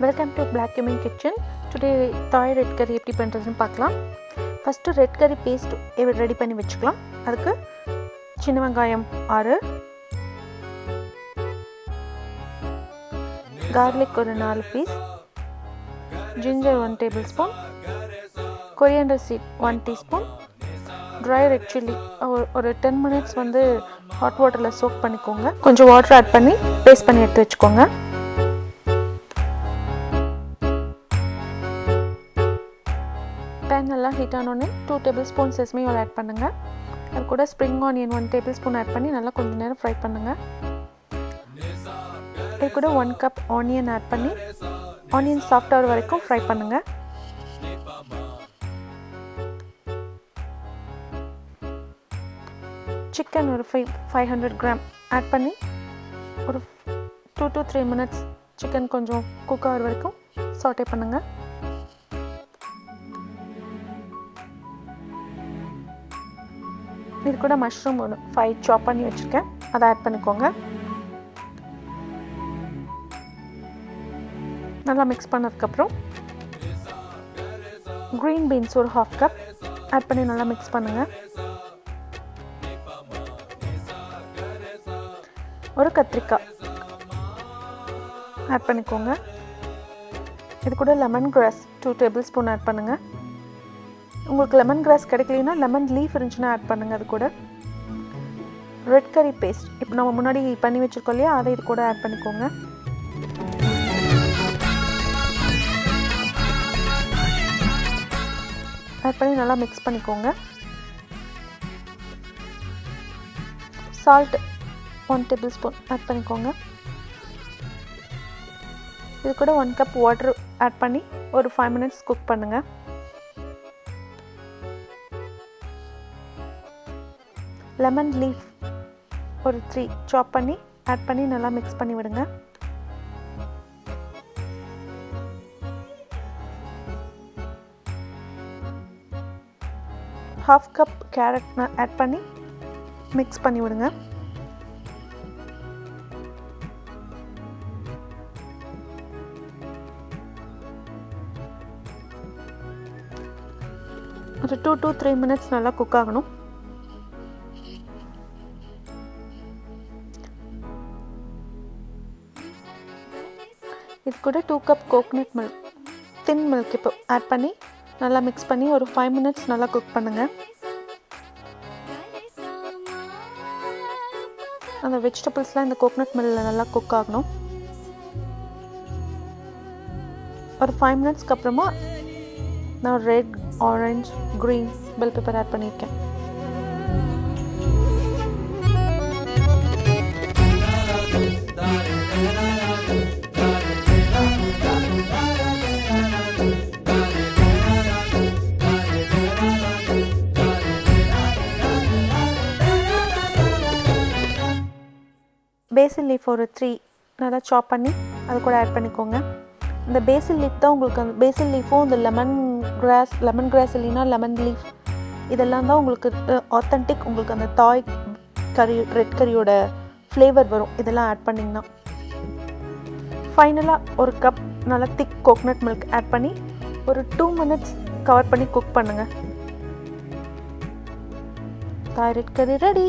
Welcome to Black Cumin Kitchen. Today Thai red curry எப்படி பண்றதுன்னு பார்க்கலாம். First red curry paste ready பண்ணி வெச்சுக்கலாம். அதுக்கு சின்ன வெங்காயம் 6, garlic ஒரு 4 piece, ginger 1 tablespoon, coriander seed 1 teaspoon, dry red chilli ஒரு 10 minutes வந்து hot waterல soak பண்ணிக்கோங்க. கொஞ்சம் வாட்டர் ஆட் பண்ணி பேஸ்ட் பண்ணி எடுத்து வெச்சுக்கோங்க. Pan நல்லா ஹீட் ஆனோனே 2 tablespoon sesame oil ஆட் பண்ணுங்க. அது கூட spring onion 1 tablespoon ஆட் பண்ணி நல்லா கொஞ்ச நேரம் ஃப்ரை பண்ணுங்க. இது கூட 1 cup onion ஆட் பண்ணி onion சாஃப்ட் ஆகுற வரைக்கும் ஃப்ரை பண்ணுங்க. chicken ஒரு 500 gram ஆட் பண்ணி ஒரு 2 to 3 minutes chicken கொஞ்சம் குக் ஆகுற வரைக்கும் சாட்டே பண்ணுங்க. இது கூட மஷ்ரூம் ஒரு 5 சாப் பண்ணி வச்சிருக்கேன், அதை ஆட் பண்ணிக்கோங்க. நல்லா மிக்ஸ் பண்ணதுக்கு அப்புறம் green beans ஒரு 1/2 cup ஆட் பண்ணி நல்லா மிக்ஸ் பண்ணுங்க. ஒரு கத்திரிக்காய் ஆட் பண்ணிக்கோங்க. இது கூட லெமன் கிராஸ் 2 tablespoon ஆட் பண்ணுங்க. உங்களுக்கு லெமன் கிராஸ் கிடைக்கலனா லெமன் லீஃப் இருந்துச்சுன்னா ஆட் பண்ணுங்க. அது கூட ரெட் கரி பேஸ்ட் இப்போ நம்ம முன்னாடி பண்ணி வச்சிருக்கோம் இல்லையா, அதை இது கூட ஆட் பண்ணிக்கோங்க. ஆட் பண்ணி நல்லா மிக்ஸ் பண்ணிக்கோங்க. சால்ட் 1 tablespoon ஆட் பண்ணிக்கோங்க. இது கூட 1 cup வாட்டர் ஆட் பண்ணி ஒரு 5 minutes குக் பண்ணுங்க. லெமன் லீஃப் ஒரு 3 சாப் பண்ணி ஆட் பண்ணி நல்லா மிக்ஸ் பண்ணி விடுங்க. ½ கப் கேரட் ஆட் பண்ணி மிக்ஸ் பண்ணி விடுங்க. ஒரு 2 to 3 minutes நல்லா குக் ஆகணும். இது கூட 2 cup coconut milk thin milk இப்போ ஆட் பண்ணி நல்லா மிக்ஸ் பண்ணி ஒரு 5 minutes நல்லா குக் பண்ணுங்க. அந்த வெஜிடபிள்ஸ்லாம் இந்த கோகனட் மில்க்ல நல்லா குக் ஆகணும். ஒரு 5 minutesக்கு அப்புறமா நான் red, orange, green bell pepper add பண்ணியிருக்கேன். பேசில் லீஃப் ஒரு 3 நல்லா சாப் பண்ணி அது கூட ஆட் பண்ணிக்கோங்க. இந்த பேசில் லீஃப் தான் உங்களுக்கு அந்த பேசில் லீஃபும் இந்த லெமன் கிராஸ் இல்லைன்னா லெமன் லீஃப் இதெல்லாம் தான் உங்களுக்கு ஆத்தென்டிக் உங்களுக்கு அந்த தாய் கறி ரெட் கறியோட ஃப்ளேவர் வரும் இதெல்லாம் ஆட் பண்ணிங்கன்னா. ஃபைனலாக ஒரு கப் நல்லா திக் கோகனட் மில்க் ஆட் பண்ணி ஒரு 2 minutes கவர் பண்ணி குக் பண்ணுங்கள். தாய் ரெட் கறி ரெடி.